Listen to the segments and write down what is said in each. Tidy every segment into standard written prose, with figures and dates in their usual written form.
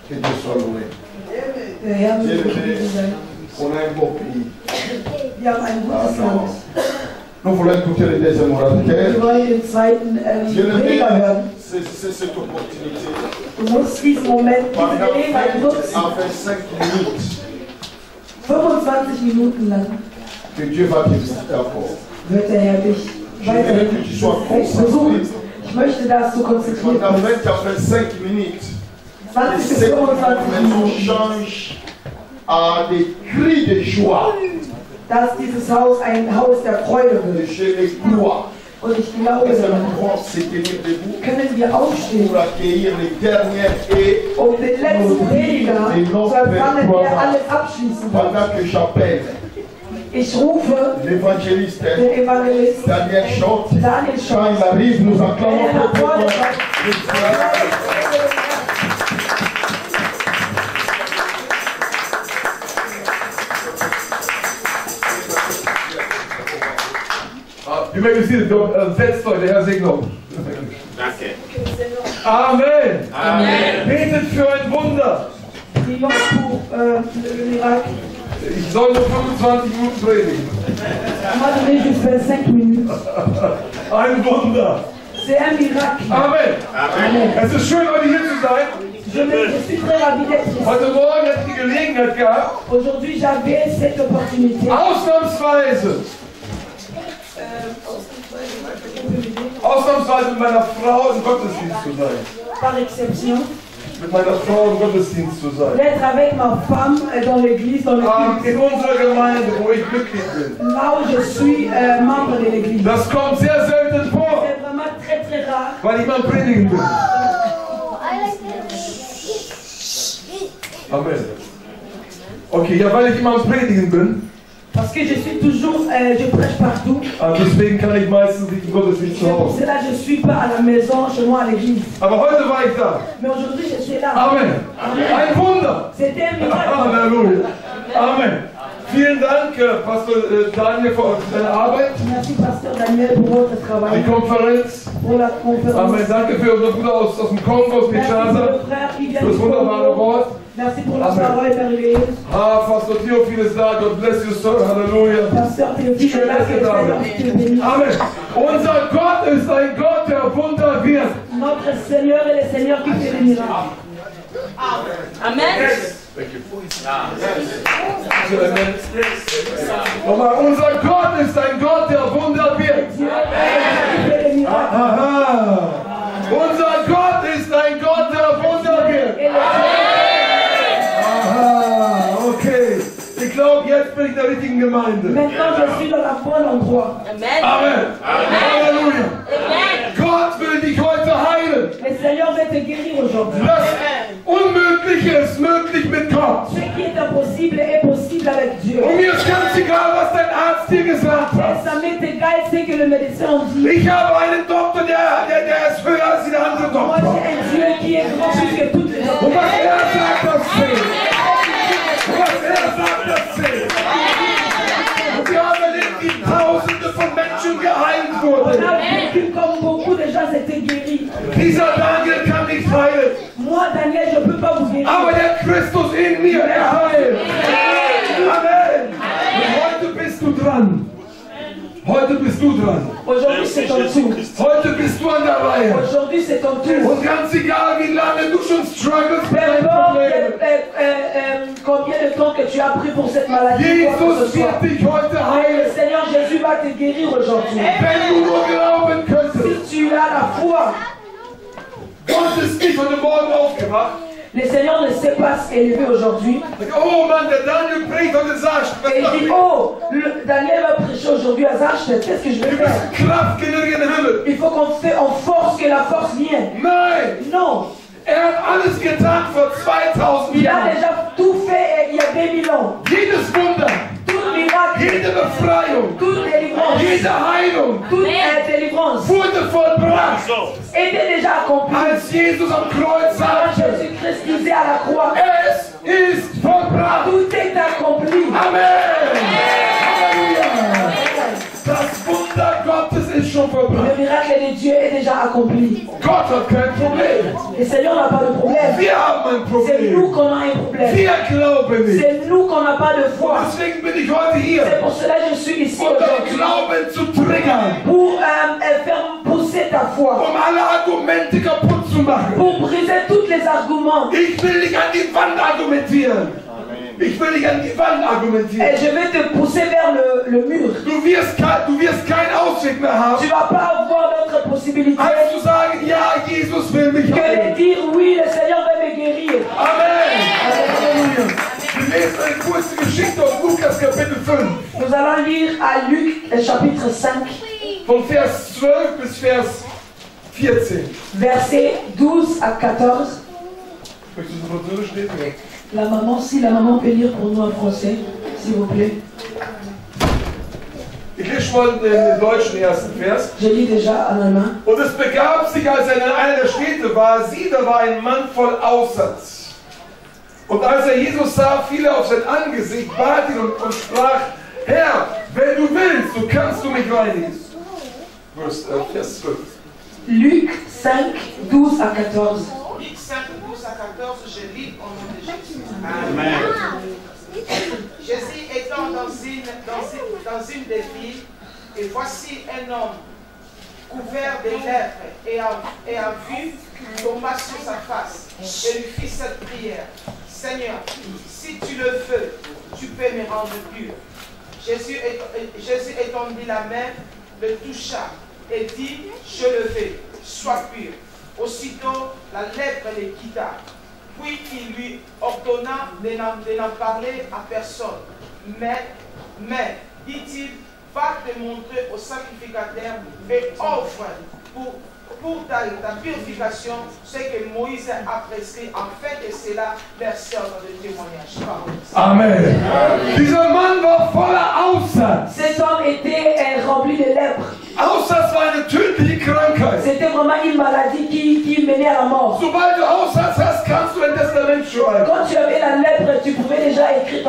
Que Dieu soit loué. On a un beau pays. Nous voulons écouter le deuxième orateur. C'est cette opportunité. Pendant 5 minutes. 25 Minuten lang que Dieu va te visiter encore. wird der Herr dich besuchen. Ich möchte, dass du konzentriert Pendant bist. 25 minutes, 20 bis 25 Minuten, change à des cris de joie. dass dieses Haus ein Haus der Freude wird. Je les crois. Und ich glaube, Est-ce que nous pouvons se tenir debout können wir aufstehen, pour accueillir les dernières et um den letzten Prediger zu empfangen, der alles abschließen wird. pendant que j'appelle Ich rufe l'évangéliste den Evangelisten Daniel Schott. Daniel Quand Schott. il arrive, nous acclamons Wenn er nach vorne pour kommt, Ihr mögt Sie setzt euch, der Herr segne euch. Danke. Amen. Amen. Betet für ein Wunder. prions pour le miracle. Ich soll nur 25 Minuten predigen. Moi, je vais juste 25 minutes. Ein Wunder. C'est un miracle. Amen. Amen. Es ist schön, heute hier zu sein. Je suis très ravi d'être ici. Heute Morgen hatte ich die Gelegenheit gehabt, Aujourd'hui, j'avais cette opportunité. ausnahmsweise mit meiner Frau im Gottesdienst zu sein. Par exception, Mit meiner Frau im Gottesdienst zu sein. d'être avec ma femme dans l'église, dans le culte. In unserer Gemeinde, wo ich Mitglied bin. Là où je suis membre de l'église. Das kommt sehr selten vor, C'est vraiment très très rare. weil ich mal predigen bin. Amen. Okay, ja, weil ich immer am Predigen bin, Parce que je suis toujours, je prêche partout. deswegen kann ich meistens nicht im Gottesdienst zu C'est pour Hause. cela que je ne suis pas à la maison, chez moi à l'église. Aber heute war ich da. Mais aujourd'hui, je suis là. Amen. Ein Wunder. C'était un miracle. Halleluja. Amen. Vielen Dank, Pastor Daniel, für deine Arbeit. Merci, Pasteur Daniel, pour votre travail, Die Konferenz. pour la conférence. Amen. Danke für unseren Bruder aus dem Kongo, aus Merci pour Kinshasa. le frère qui vient Für das du wunderbare Congo. Wort. Merci pour la Amen. parole merveilleuse. Pastor Theophilus da. God bless you, sir. Halleluja. Pasteur Théophile, Schön, là, dass que ihr le da Seigneur seid. te bénisse. Amen. Unser Gott ist ein Gott, der Wunder wirkt. Notre Seigneur est le Seigneur qui fait des miracles. Amen. Nochmal, unser Gott ist ein Gott, der Wunder wirkt. Dieu est qui fait des miracles. Aha. Unser Gott ist ein Gott, der Wunder wirkt. Et le Aha, okay. Ich glaube, jetzt bin ich in der richtigen Gemeinde. Maintenant, je suis dans la bonne endroit. Amen. Amen. Halleluja. Amen. Gott will dich heute heilen. Le Seigneur va te guérir aujourd'hui. Das Unmögliche ist möglich mit Gott. Ce qui est impossible est possible avec Dieu. Und mir ist ganz egal, was dein Arzt dir gesagt Et hat. ça m'est égal ce que le médecin dit. Ich habe einen Doktor, der ist höher als jeder andere Moi, Doktor. j'ai un Dieu qui est grand plus que toutes les Und autres. was sagt, das zählt. Und was sagt, das zählt. Und wir haben erlebt, wie Tausende von Menschen geheilt On wurden. a vécu comme beaucoup de gens s'étaient guéris. Dieser Daniel kann nicht heilen, Moi, Daniel, je ne peux pas vous guérir. aber der Christus in mir, er heilt. Amen. Und heute bist du dran. Heute bist du dran. Aujourd'hui, c'est ton tour. Heute bist du an der Reihe. Aujourd'hui, c'est ton tour. Und ganz egal, wie lange du schon struggles mit Peu deinen importe Problemen, combien de temps que tu as pris pour cette maladie, quoi que Jesus ce soit. wird dich heute Le heilen. Seigneur Jésus va te guérir aujourd'hui. Wenn du nur glauben könntest. Si tu as la foi, Gott ist nicht heute Morgen aufgewacht. le Seigneur ne s'est pas élevé aujourd'hui. Oh Mann, der Daniel predigt heute sagt, Et il dit, oh, Daniel va prêcher aujourd'hui à Zach, qu'est-ce que je vais wir faire? müssen Kraft generieren im Himmel. Il faut qu'on fait en force, que la force vienne. Nein, Non, er hat alles getan vor 2000 il a Jahren. déjà tout fait il y a 2000 ans. Jedes Wunder, Tout miracle, jede Befreiung, toute délivrance, jede Heilung toute délivrance wurde vollbracht, était déjà accomplie. als Jesus am Kreuz Quand sagte, Jésus-Christ disait à la croix, es ist vollbracht. tout est accompli. Amen. Halleluja. Das Wunder Gottes ist schon vollbracht. Le miracle de Dieu est déjà accompli. Gott hat kein Problem. Le Seigneur n'a pas de problème. Wir haben ein C'est nous Problem. qu'on a un problème. Wir glauben nicht. C'est nous qu'on n'a pas de foi. Deswegen bin ich heute hier, C'est pour cela que je suis ici um dein aujourd'hui. Glauben zu triggern, Pour faire pousser ta foi. um alle Argumente kaputt zu machen. Pour briser tous les arguments. Ich will nicht an die Wand argumentieren. Ich will nicht an die Wand argumentieren. Et je vais te pousser vers le mur. Du wirst keinen Ausweg mehr haben, Tu ne vas pas avoir d'autre possibilité als zu sagen, ja, Jesus will mich que de heilen. dire oui, le Seigneur va me guérir. Amen. Alléluia. Wir lesen eine kurze Geschichte aus Lukas Kapitel 5, Nous allons lire à Luc chapitre 5, von Vers 12 bis Vers 14. versets 12 à 14. Möchtest du Französisch lesen? La maman, si la maman peut lire pour nous en français, s'il vous plaît. Ich lese mal den deutschen ersten Vers. Je lis déjà en allemand. Und es begab sich, als er in einer der Städte war, siehe, da war ein Mann voll Aussatz. Und als er Jesus sah, fiel er auf sein Angesicht, bat ihn und sprach, Herr, wenn du willst, so kannst du mich reinigen. Vers 12. Luc 5, 12 à 14. Luc 5, 12 à 14, je lis au nom de Jésus. Amen. Jésus étant dans une des villes, et voici un homme couvert de lèpre et a vu tomba sur sa face et lui fit cette prière. Seigneur, si tu le veux, tu peux me rendre pur. Jésus étendit la main, le toucha et dit, je le veux, sois pur. Aussitôt, la lèpre le quitta. Puis il lui ordonna de n'en parler à personne. Mais, dit-il, va te montrer au sacrificateur et offre pour ta purification ce que Moïse a prescrit, afin que cela leur serve de témoignage. Amen. Dieser Mann war voller Aussatz. Cet homme était rempli de lèpre. Aussatz war eine tödliche Krankheit. C'était vraiment une maladie qui menait à la mort. Sobald du Aussatz hast, kannst du ein Testament schreiben. Quand tu avais la lèpre, tu pouvais déjà écrire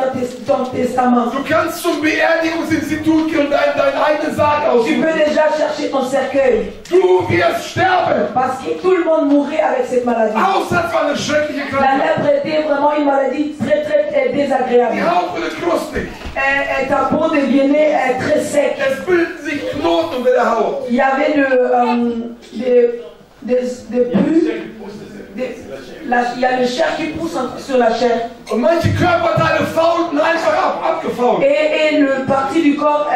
ton testament. Du kannst zum Beerdigungsinstitut gehen und deinen eigenen Sarg Tu aussuchen. peux déjà chercher ton cercueil. Du wirst sterben. Parce que tout le monde mourrait avec cette maladie. Aussatz war eine schreckliche La Krankheit. lèpre était vraiment une maladie très très désagréable. Die Haut wurde krustig. Et ta peau devenait très sec. Es bilden sich Knoten unter der Haut. Il y avait des pus. Il y a le chair qui pousse sur la chair. Und manche Körperteile faulten einfach abgefault. Et le parti du corps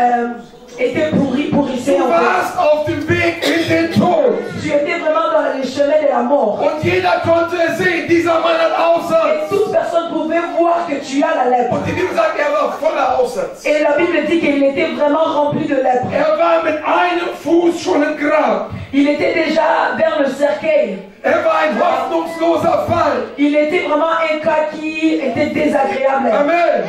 était pourrissé Du en fait. warst auf dem Weg in den Tod. Tu étais vraiment dans les chemins de la mort. Und jeder konnte sehen, dieser Mann hat Et Aussatz. toute personne pouvait voir que tu as la lèpre. Und die Bibel sagt, er war voller Aussatz. Et la Bible dit qu'il était vraiment rempli de lèpre. Er war mit einem Fuß schon im Grab. Il était déjà vers le cercueil. Er war ein hoffnungsloser Fall. Il était vraiment un cas qui était désagréable. Amen.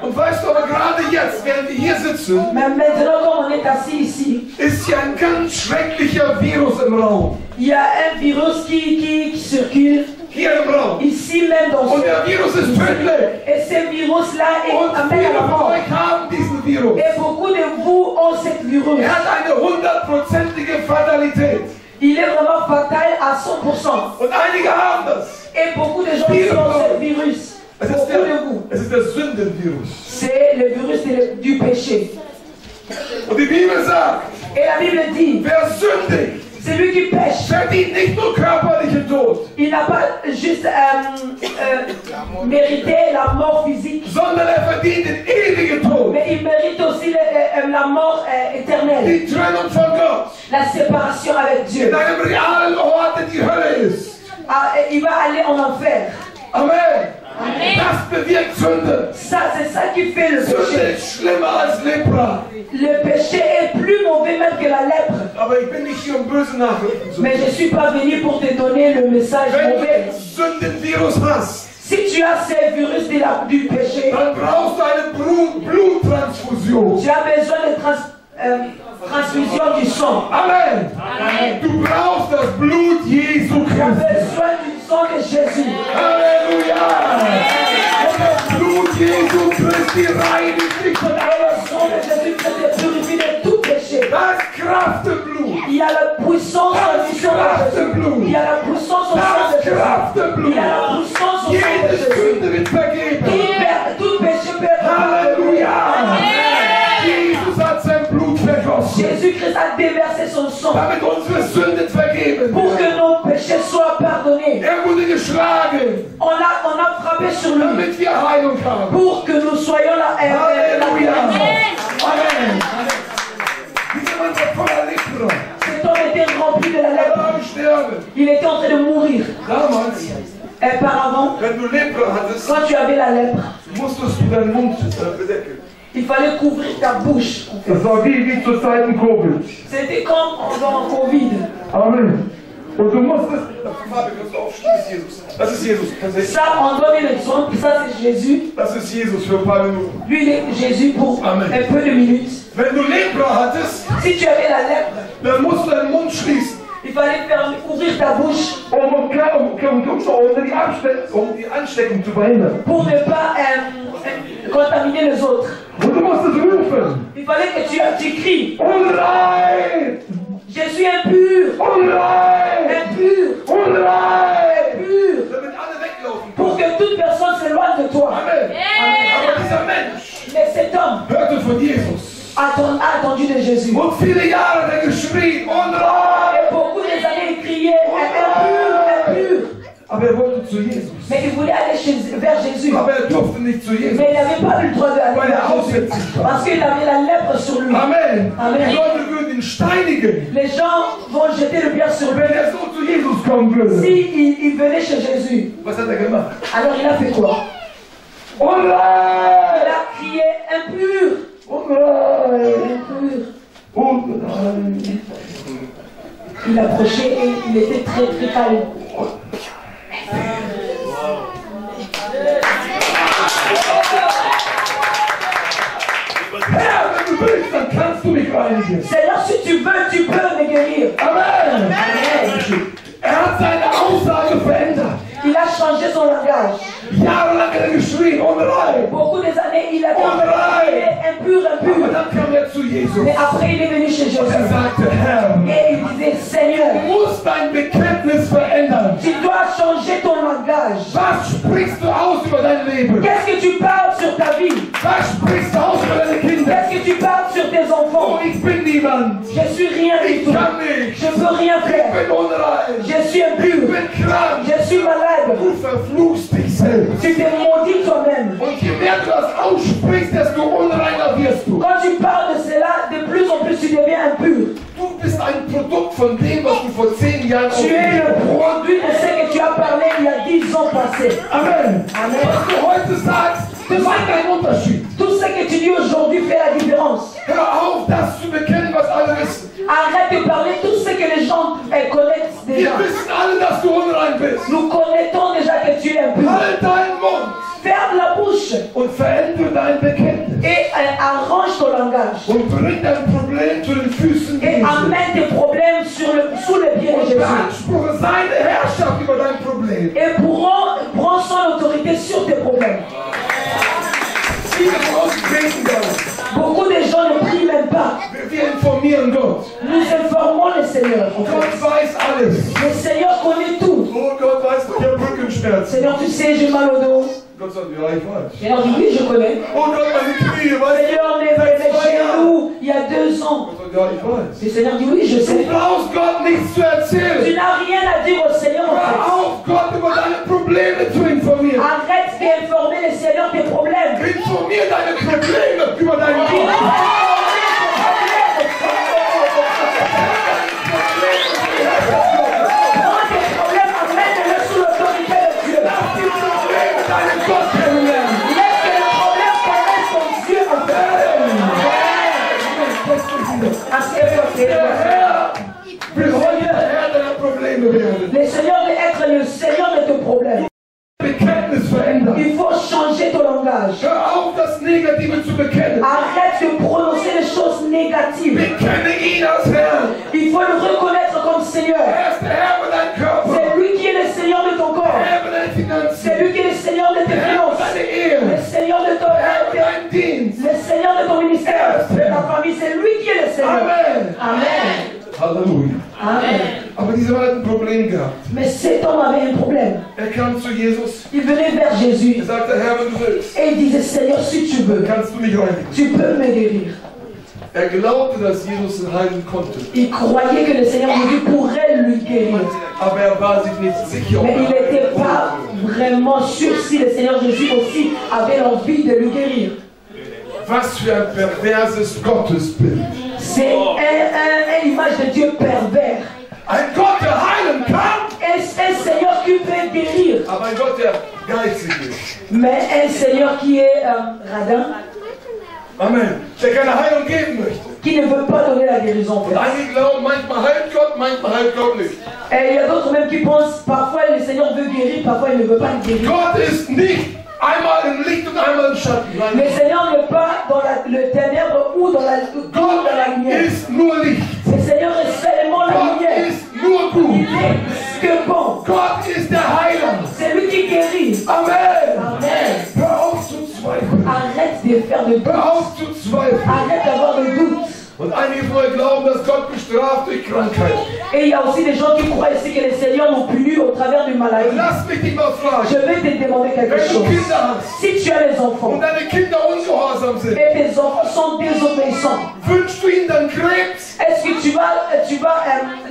Und weißt du aber gerade jetzt, während wir hier sitzen, Mais maintenant, comme on est assis ici, ist hier ein ganz schrecklicher Virus im Raum. il y a un virus qui circule Hier im Raum. ici même dans Und ce... der Virus ist tödlich. Et ce virus-là Und amène viele à la von mort. euch haben diesen Virus. Et beaucoup de vous ont ce virus. Er hat eine 100%ige Fatalität. Il est vraiment fatal à 100%. Und einige haben das. Et beaucoup de gens qui ont ce virus. Beaucoup de vous. Es ist der Sündenvirus. C'est le virus du péché. Und die Bibel sagt, Et la Bible dit, wer sündigt, celui qui pêche, verdient nicht nur körperlichen Tod, il n'a pas juste mérité la mort physique, sondern er verdient den ewigen Tod. mais il mérite aussi la mort éternelle, Die Trennung von Gott. la séparation avec Dieu. In einem realen Ort, der die Hölle ist. Ah, il va aller en enfer. Amen. Das bewirkt Sünde. Ça, c'est ça qui fait le Sünde péché. ist schlimmer als Lepra. Le péché est plus mauvais même que la lèpre. Aber ich bin nicht hier, um böse Nachrichten zu Mais je ne suis pas venu pour te donner le message Wenn du mauvais. den Sündenvirus hast, Si tu as ce virus du péché, dann brauchst du eine Bluttransfusion. tu as besoin de transfusion du sang. Amen. Amen. Du brauchst das Blut Jesu Tu as Christi. besoin du sang de Jésus. Halleluja. Und das Blut Jesu Christi reinigt dich von Et allem. le sang de Jésus peut te purifier de tout péché. Da ist Kraft im Il y a la puissance du sang de Jésus. Il y a la puissance au sang de Jésus. Il y a la puissance au sang de Jede Jésus. Sünde wird vergeben. Tout péché peut être pardonné. Halleluja. Jesus hat sein Blut vergossen, Jésus-Christ a déversé son sang damit unsere Sünden vergeben pour que werden. nos péchés soient pardonnés. Wurde geschlagen, On a frappé sur lui damit wir Heilung haben. pour que nous soyons là. Halleluja. Amen. Amen. Dieser Mann war voller Lepra. Cet homme était rempli de la Er lèpre. war am Sterben. Il était en train de mourir. Damals, Et auparavant, wenn du Lepra hattest, quand tu avais la lèpre, musstest du deinen Mund bedecken. il fallait couvrir ta bouche. Das war wie zur Zeiten Covid. C'était comme pendant Covid. Amen. Und du musstest. Fabian, kannst du aufstehen? Das ist Jesus. Das ist Jesus. Tatsächlich. Ça, on donne l'exemple. Ça, c'est Jésus. Das ist Jesus für ein paar Minuten. Lui, il est Jésus pour Amen. un peu de minutes. Wenn du Lepra hattest, Si tu avais la lèpre, dann musst du deinen Mund schließen. il fallait ouvrir ta bouche Um die Ansteckung zu verhindern. pour ne pas contaminer les autres. Und du musstest rufen. Il fallait que tu cries. Unrein! Je suis impur. Unrein! Impur. Unrein! Impur. Damit alle weglaufen. Pour que toute personne s'éloigne de toi. Amen. Aber dieser Mensch Mais cet homme hörte von Jesus. a attendu de Jésus. Und viele Jahre hat er geschrien, unrein! Et beaucoup des années, il criait impur, impur. Aber er wollte zu Jesus. Mais il voulait aller vers Jésus. Aber er durfte nicht zu Jesus. Mais il n'avait pas eu le droit d'aller Weil er vers Jésus. aussätzig war. Parce qu'il avait la lèpre sur lui. Amen. Amen. Die Leute würden ihn steinigen, Les gens vont jeter le pierre sur lui. wenn er so zu Jesus kommen würde. Si il venait chez Jésus, Was hat er gemacht? alors il a fait quoi? Il Unrein! a crié impur, Unrein! impur. Unrein! Il approchait et il était très très calme. Herr, wenn du willst, dann kannst du mich reinigen. Seigneur, si tu veux, tu peux me guérir. Amen. Er hat seine Aussage verändert. Il a changé son langage. Jahrelang hat er geschrien, unrein. Beaucoup des années, il a Unrein. impur, Aber impur. dann kam er zu Jesus. Mais après, il est venu chez Und er Jésus. sagte, Herr, Et il disait, Seigneur, du musst dein Bekenntnis verändern. tu dois changer ton langage. Was sprichst du aus über dein Leben? Qu'est-ce que tu parles sur ta vie? Was sprichst du aus über deine Kinder? Qu'est-ce que tu parles sur tes Oh, enfants? ich bin niemand. Je suis rien du Ich tout. kann nicht. Je peux rien Ich faire. bin unrein. Je suis Ich impur. bin krank. Je suis malade. Du verfluchst dich selbst. Tu t'es maudit toi-même. Und je mehr du das aussprichst, desto unreiner wirst du. Quand tu parles de cela, de plus en plus tu deviens impur. Du bist ein Produkt von dem, was du vor 10 Jahren Tu es le ausgeführt hast. produit de ce que tu as parlé il y a 10 ans passés. Amen. Amen. Was du heute sagst, das macht einen Unterschied. Tout ce que tu dis aujourd'hui fait la différence. Hör auf, das zu bekennen, was alle wissen. Arrête de parler tout ce que les gens connaissent Wir déjà. wissen alle, dass du unrein bist. Nous connaissons déjà que tu es impur. Halt deinen Mund Ferme la bouche und verändere dein Bekenntnis. et arrange ton langage. Und bring dein Problem zu den Füßen Et Jesu. amène tes problèmes sous les pieds de Und Jésus. beanspruche seine Herrschaft über dein Problem. Et prends son autorité sur tes problèmes. Viele von uns beten gar nicht. Beaucoup de gens ne prient même pas. Wir informieren Gott. Nous informons le Seigneur. En fait. Gott weiß alles. Le Seigneur connaît tout. Oh, Gott weiß, ich habe Rückenschmerzen. Seigneur, tu sais, j'ai mal au dos. Gott sagt, ja, ich weiß. Seigneur dit, oui, je connais. Oh Gott, meine Knie, weißt du? Seigneur, mes genoux, il y a 2 ans. Gott sagt, ja, ich weiß. Le Seigneur dit, oui, je Du sais. brauchst Gott nichts zu Tu erzählen. n'as rien à dire au Seigneur, en Hör fait. auf, Gott über deine Probleme zu informieren. Arrête d'informer le Seigneur tes problèmes. Informier deine Probleme über deinen Gott. Prends tes problèmes, amène-les sous l'autorité de Dieu. Lass die Probleme deinen Gott kennenlernen. Laisse que le problème connaisse ton Dieu, en fait. Der Herr will heute der Herr deiner Probleme werden. Le Seigneur veut être le Seigneur de tes problèmes. Bekenntnis verändern. Il faut changer ton langage. Hör auf, das Negative zu bekennen. Arrête de prononcer les choses négatives. Bekenne ihn als Herr. Il faut le reconnaître comme Seigneur. Er ist der Herr über deinen Körper. C'est lui qui est le Seigneur de ton corps. Der Herr über deine Finanzen. C'est lui qui est le Seigneur de tes Der Herr über finances. deine Ehe. Le Seigneur de ton Der Herr über deinen Dienst. le Seigneur de ton ministère, de ta famille, c'est lui qui est le Seigneur. Amen. Amen. Halleluja. Amen. Aber dieser Mann hat ein Problem gehabt. Mais cet homme avait un problème. Er kam zu Jesus. Il venait vers Er Jésus sagte, Herr, wenn du willst, et il disait, Seigneur, si tu veux, kannst du mich reinigen. tu peux me guérir. Er glaubte, dass Jesus ihn heilen konnte. Il croyait que le Seigneur Jésus pourrait lui guérir. Aber er war sich nicht sicher, ob Mais il er n'était pas vraiment sûr si le Seigneur Jésus aussi avait l'envie de lui guérir. Was für ein perverses Gottesbild. C'est une image de Dieu pervers. Ein Gott, der heilen kann, Un Seigneur qui peut guérir, aber ein Gott, der geizig ist. mais un Seigneur qui est radin, Amen. Der keine Heilung geben möchte. qui ne veut pas donner la guérison. Und einige glauben, manchmal heilt Gott nicht. Et il y a d'autres même qui pensent, parfois le Seigneur veut guérir, parfois il ne veut pas guérir. Gott ist nicht einmal im Licht und einmal im Schatten. Le Seigneur n'est pas dans le ténèbre ou dans la lumière. Gott ist nur Licht. Le Seigneur est seulement la Gott lumière. ist nur Il gut. est que bon. Gott ist der Heiler. C'est lui qui guérit. Amen. Amen. Hör auf zu zweifeln. Arrête de faire de doute. Hör auf zu zweifeln. Arrête d'avoir de doute. Und einige von euch glauben, dass Gott bestraft durch Krankheit. Et il y a aussi des gens qui croient ici que les Seigneurs nous punit au travers d'une maladie. Lass mich dich mal Je fragen. vais te demander quelque Wenn du chose. Kinder hast Si tu as les enfants und deine Kinder ungehorsam sind, et tes enfants sont désobéissants, wünschst du ihnen dann Krebs? est-ce que tu vas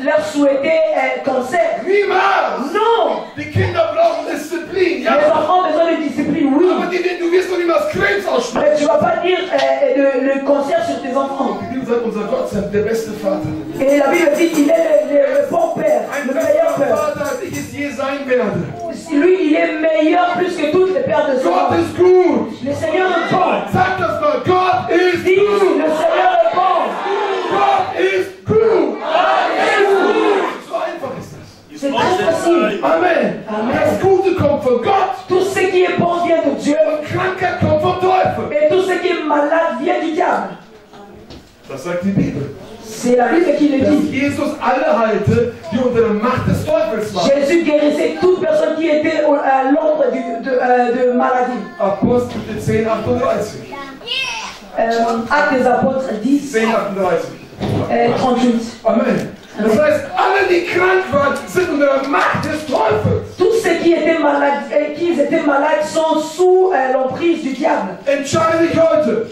leur souhaiter un cancer? Niemals! Non! Die Kinder brauchen Disziplin, Les ja? enfants ont besoin de discipline, oui. Aber du wirst doch niemals Krebs aussprechen. Mais tu ne vas pas dire le cancer sur tes enfants. Die Bibel sagt, unser Gott ist der beste Vater. Et la Bible dit qu'il est le bon père, Ein le meilleur besserer père. Vater, als ich es je sein werde. Lui, il est meilleur plus que tous les pères de ce Gott monde. ist gut. Le Seigneur est bon. Sag das mal. Gott ist Dis, gut. le Seigneur est bon. Gott ist gut. So einfach ist das. C'est très facile. Amen. Amen. Das Gute kommt von Gott. Tout ce qui est bon vient de Dieu. Und Krankheit kommt vom Teufel. Et tout ce qui est malade vient du diable. Das sagt die Bibel. C'est la Bible qui le Dass dit. Jesus alle heilte, die unter der Macht des Teufels waren. Jésus guérissait toute personne qui était à l'ombre de maladie. Apostel 10, 38. Actes des Apôtres 10, 10, 38. 38. Amen. Das heißt, alle, die krank waren, sind unter der Macht des Teufels. Tous ceux qui étaient malades sont sous l'emprise du diable. Entscheide dich heute.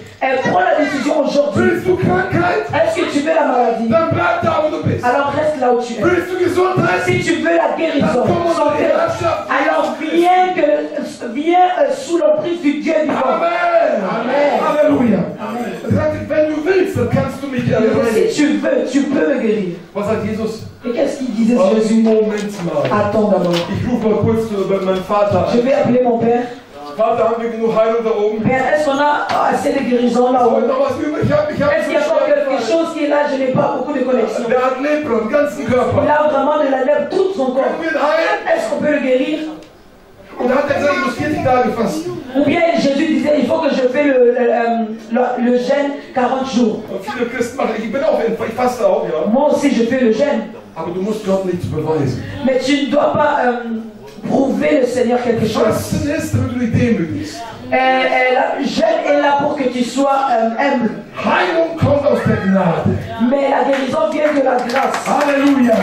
Prends la décision aujourd'hui. Willst du Krankheit? Est-ce que tu veux la maladie? Dann bleib da, wo du bist. Alors reste là où tu es. Willst du Gesundheit? Si tu veux la guérison, santé, alors viens sous l'emprise du Dieu vivant. Amen. Amen. Halleluja. Amen. Er sagt, wenn du willst, dann kannst du mich Si reinigen. tu veux, tu peux me guérir. Was sagt Jesus? Et qu'est-ce qu'il disait Oh, Jésus? Moment mal. Attends d'abord. Ich rufe mal kurz bei meinem Vater Je an. vais appeler mon père. Vater, haben wir genug Heilung da oben? Père, est-ce qu'on a assez de guérison là-haut? Heute noch was übrig? Ich hab Est-ce qu'il y a encore quelque einen chose qui est là? Je n'ai pas beaucoup de connexion. Der hat Lepra, den ganzen Il Körper. a vraiment de la lèvre, tout son corps. Können wir ihn heilen? Est-ce qu'on peut le guérir? Und da hat er gesagt, ich muss 40 Tage fasten. Ou bien Jésus disait, il faut que je fais le jeûne 40 jours. Und viele Christen machen, ich bin auch, ich faste auch, ja. Moi aussi, je fais le jeûne. Aber du musst Gott nichts beweisen. Mais tu ne dois pas prouver le Seigneur quelque chose. Fasten ist, damit du dich demütigst. Le jeûne est là pour que tu sois humble. Heilung kommt aus der Gnade. Mais la guérison vient de la grâce. Halleluja.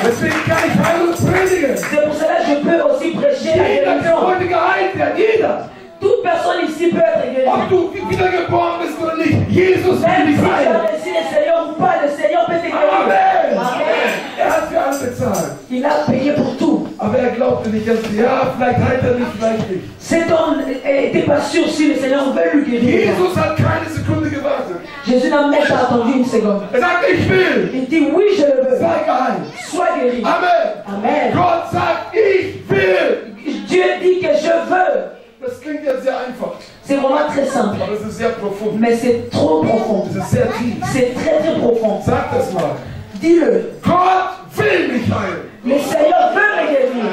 Deswegen kann ich Heilung predigen. C'est pour cela que je peux aussi prêcher la Jeder, der guérison. heute geheilt wird, jeder. Toute personne ici peut être guérie. Ob du wiedergeboren bist oder nicht, Jesus will Même dich si tu heilen. as reçu le Seigneur ou pas, le Seigneur peut te guérir. Amen. Amen. Er hat für alles bezahlt. Il a payé pour tout. Aber er glaubte nicht ganz, ja, vielleicht heilt er mich, vielleicht nicht. Cet homme n'était pas sûr si le Seigneur veut lui guérir. Jesus hat keine Sekunde gewartet. Jésus n'a même pas attendu une seconde. Er sagt, ich will. Il dit oui, je le veux. Sei geheilt. Sois guéri. Amen. Amen. Gott sagt, ich will. Dieu dit que je veux. Das klingt ja sehr einfach, C'est vraiment très simple. aber es ist sehr profund. Mais c'est trop profond. Es ist sehr tief. C'est très très profond. Sag das mal. Dis-le. Gott will mich heilen. Le Seigneur veut me guérir.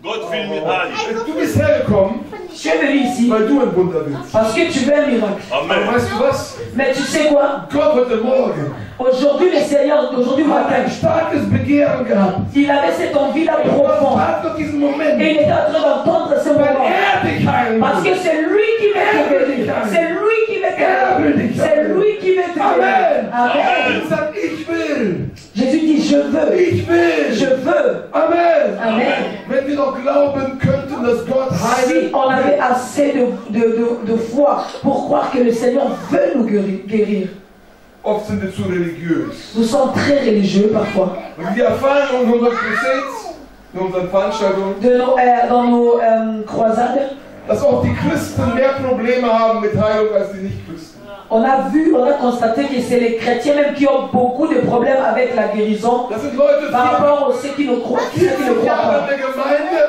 Gott will mir heilen. Du bist hergekommen, Je suis venu ici weil du ein Wunder willst. parce que tu veux un miracle. Aber Amen. weißt du was? Mais tu sais quoi? Gott heute Morgen Aujourd'hui, le Seigneur, aujourd'hui hat matin, ein starkes Begehren gehabt. il avait cette envie-là Und profonde. hat doch diesen Moment, Et il était en train d'entendre ce wenn moment. er dich heilen Parce que will. c'est lui qui veut te guérir. C'est lui qui veut te guérir. C'est lui qui veut te guérir. Amen. Amen. Er sagt, ich will. Jésus Je veux. Ich will. Je veux. Amen. Amen. Wenn wir noch glauben könnten, dass Gott Si heilt, on avait assez de foi pour croire que le Seigneur veut nous guérir. oft sind wir zu religiös. Nous sommes très religieux parfois. Und wir erfahren in unseren Crusades, in unseren Veranstaltungen, Dans nos croisades, dass auch die Christen mehr Probleme haben mit Heilung als die Nichtchristen. on a constaté que c'est les chrétiens même qui ont beaucoup de problèmes avec la guérison Das sind Leute, par rapport aux ceux qui ne croient, ceux qui ne 40 croient Jahre pas. in der Gemeinde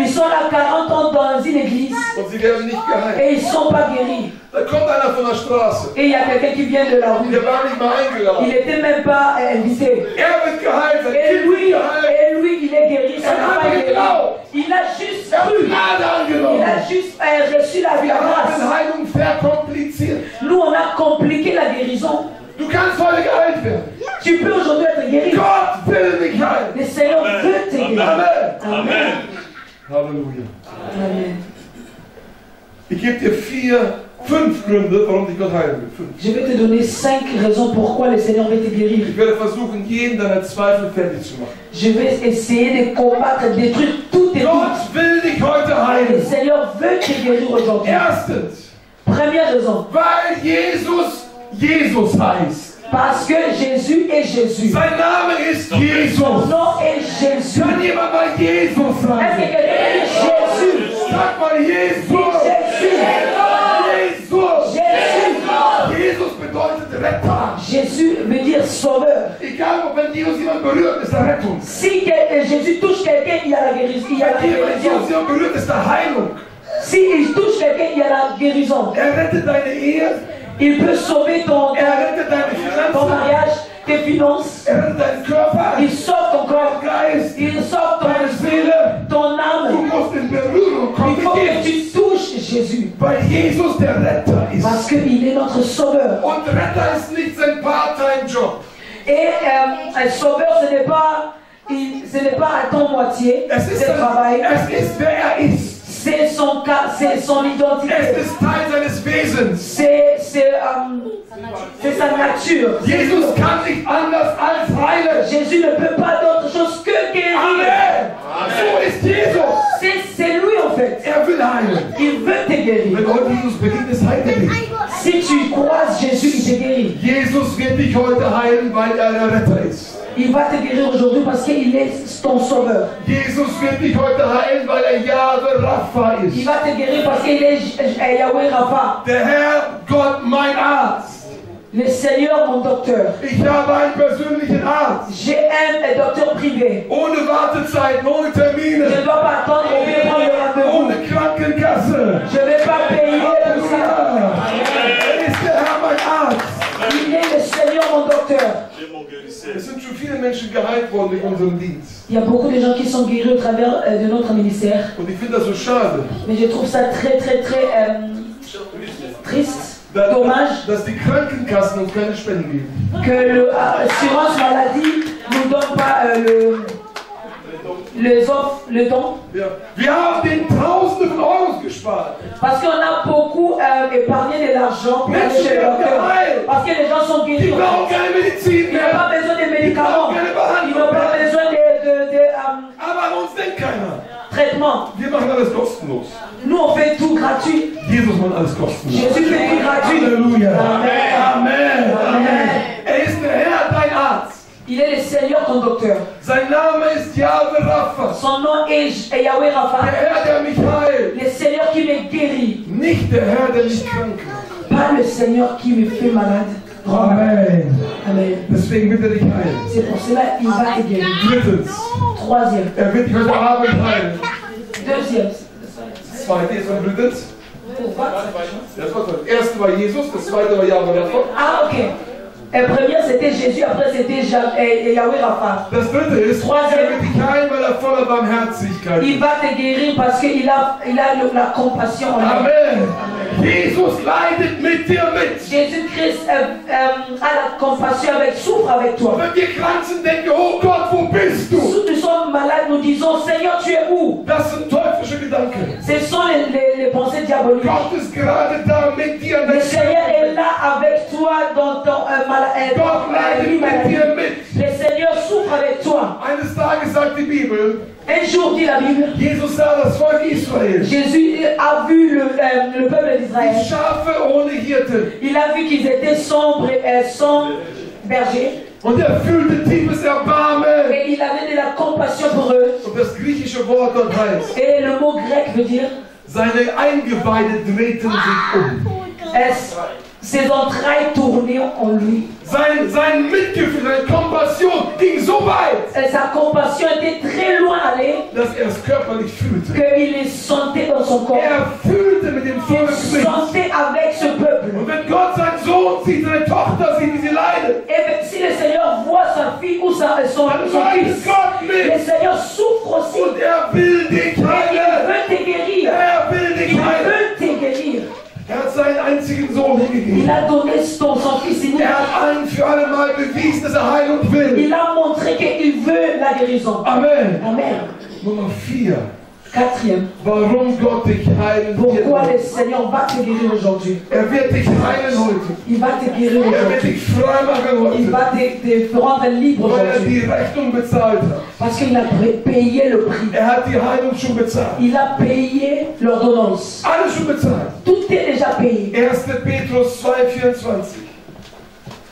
Ils sont là 40 ans dans une église und sie werden nicht geheilt. et ils ne sont pas guéris. Da kommt einer von der Straße, Et il y a quelqu'un qui vient de la rue. der war nicht mal Il eingeladen. n'était même pas invité. Er wird geheilt, sein Et Kind wird geheilt. lui, il est guéri. Son enfant est guéri. Il a juste Er hat cru. Gnade Il angenommen. a juste reçu la Wir haben grâce. Heilung verkompliziert. Nous, on a compliqué la guérison. Du kannst heute geheilt werden. Tu peux aujourd'hui être guéri. Gott will dich heilen. Le Seigneur veut te guérir. Amen. Amen. Halleluja. Amen. Ich gebe dir 5 Gründe, warum dich Gott heilen will. 5. Je vais te donner 5 raisons pourquoi le Seigneur veut te guérir. Ich werde versuchen, jeden deiner Zweifel fertig zu machen. Je vais essayer de combattre, détruire tous tes doutes. Gott will dich heute Le heilen. Seigneur veut te guérir aujourd'hui. Erstens, Première raison. weil Jesus heißt. Parce que Jésus est Jésus. Sein Name ist Son Jesus. nom est Jésus. Kann jemand mal Jesus Est-ce que sagen? quelqu'un dit Jésus? Sag mal Jesus. Jésus. Jesus. Jésus. Jesus bedeutet Retter. Jésus veut dire sauveur. Egal, ob wenn Jesus jemand berührt, ist er Rettung. Si Jésus touche quelqu'un, il y a la guérison. Il y a la Wenn Jesus guérison. jemand berührt, ist er Heilung. Si il touche quelqu'un, il y a la guérison. Er rettet deine Ehe. Il peut sauver ton Er rettet deine Finanzen. mariage, tes finances. Er rettet deinen Körper. Il sauve ton corps. Geist. Il sauve Deine Seele. ton Du âme. musst in Berührung kommen Il faut mit que Jesus. tu touches Jésus. Weil Jesus der Retter ist. Parce qu'il est notre sauveur. Und Retter ist nicht sein Part-Time-Job. Et sauveur, ce n'est pas à ton moitié Es ist de travail. wer er ist. C'est son cas, c'est son identité. Es ist Teil seines Wesens. C'est sa nature. Jesus kann nicht anders als heilen. Jésus ne peut pas d'autre chose que guérir. Amen. So ist Jesus. C'est lui en fait. Er will heilen. Il veut te guérir. Wenn heute Jesus beginnt, ist heilt er dich. Si tu croises Jésus, il te guérit. Jesus wird dich heute heilen, weil er der Retter ist. Il va te guérir aujourd'hui parce qu'il est ton sauveur. Jesus wird dich heute heilen, weil er Jahwe Rapha Il ist. va te guérir parce qu'il est Yahweh Rapha. Der Herr, Gott, mein Arzt. Le Seigneur, mon docteur. Ich habe einen persönlichen Arzt. J'ai un docteur privé. Ohne Wartezeiten, ohne Je ne Termine, dois pas attendre au bien prendre le rendez-vous. ohne Krankenkasse. Je ne vais pas payer tout ça. Halleluja. Er ist der Herr, mein Arzt. Il est le Seigneur, mon docteur. J'ai mon guérisseur. Es sind schon viele Menschen geheilt worden in unserem Dienst. Il y a beaucoup de gens qui sont guéris au travers de notre ministère. Und ich finde das so schade, Mais je trouve ça très triste, dommage dass die Krankenkassen uns keine Spenden geben. que l'assurance maladie ne nous donne pas le don. Ja. Wir haben den Tausende von Euros gespart. Parce qu'on a beaucoup épargné de l'argent pour aller chez le docteur. Parce que les gens sont Die guéris. brauchen keine Medizin Ils n'ont mehr. pas besoin de médicaments. Ils n'ont pas besoin de Aber an uns denkt keiner. traitement. Wir machen alles kostenlos. Nous, on fait tout gratuit. Jesus macht alles kostenlos. Jésus fait tout gratuit. Halleluja. Amen. Amen. Amen. Er ist der Herr, dein Arzt. Il est le Seigneur, ton docteur. Sein Name ist Jahwe Rapha. Son nom est Yahweh Der Rapha. Herr, der mich heilt. Le Seigneur qui me guérit. Nicht der Herr, der mich krank macht. Pas le Seigneur qui me fait malade. Amen. Amen. Deswegen wird er dich heilen. C'est pour cela qu'il va te guérir. Drittens, Troisième. er wird dich heute Abend heilen. Deuxième. Zweite ist und drittens. Pourquoi? Das war das erste war Jesus, das zweite war Jahwe Rapha. Ah, ok. La première c'était Jésus, après c'était Yahweh Rapha. Das dritte ist, er wird dich heilen, weil er voller Barmherzigkeit Il ist. va te guérir parce qu'il a la compassion en lui. Amen. Jesus leidet mit dir mit. Jésus-Christ a la compassion souffre avec toi. Wenn wir krank sind, denken, oh Gott, wo bist du? Si nous sommes malades, nous disons, Seigneur, tu es où? Das sind teuflische Gedanken. Ce sont les pensées diaboliques. Gott ist gerade da mit dir. Le Seigneur est là avec toi dans ton Gott leidet mit maladie. dir mit. Le Seigneur souffre avec die Bibel, Un jour, dit la Bible, Jesus sah das Volk Israel. Jésus a vu le peuple d'Israël. Die Schafe ohne Hirten. Il a vu qu'ils étaient sombres et sans berger. Und fühlte tiefes Erbarmen. Et il avait de la compassion pour eux. Und das griechische Wort dort heißt, Et le mot grec veut dire, seine Eingeweide drehten sich ses entrailles tournaient en lui. Sein Mitgefühl, seine Kompassion ging so weit, Et sa compassion était très loin allée dass es körperlich fühlte. qu'il les sentait dans son corps. Fühlte mit dem Volk Il mit. sentait avec ce peuple. Und wenn Gott seinen Sohn sieht, seine Tochter sieht, wie sie leidet, Et si le Seigneur voit sa fille ou son leidet fils, Gott le mit. Seigneur souffre aussi. Und will dich Et il heilen. veut te guérir. Will dich Il heilen. veut te guérir. Hat seinen einzigen Sohn hingegeben. Il a donné son fils unique. Hat ein für alle Mal bewiesen, dass Heilung will. Il a montré qu'il veut la guérison. Amen. Amen. Nummer 4. Quatrième. Warum Gott dich heilen Pourquoi wird. le Seigneur va te guérir aujourd'hui? Wird dich heilen heute. Il va te guérir Wird aujourd'hui. dich frei machen Il heute. va te rendre libre Weil aujourd'hui. die Rechnung bezahlt hat. Parce qu'il a payé le prix. Hat die Heilung schon bezahlt. Il a payé l'ordonnance. Alles schon bezahlt. Tout est déjà payé. 1. Petrus 2,24.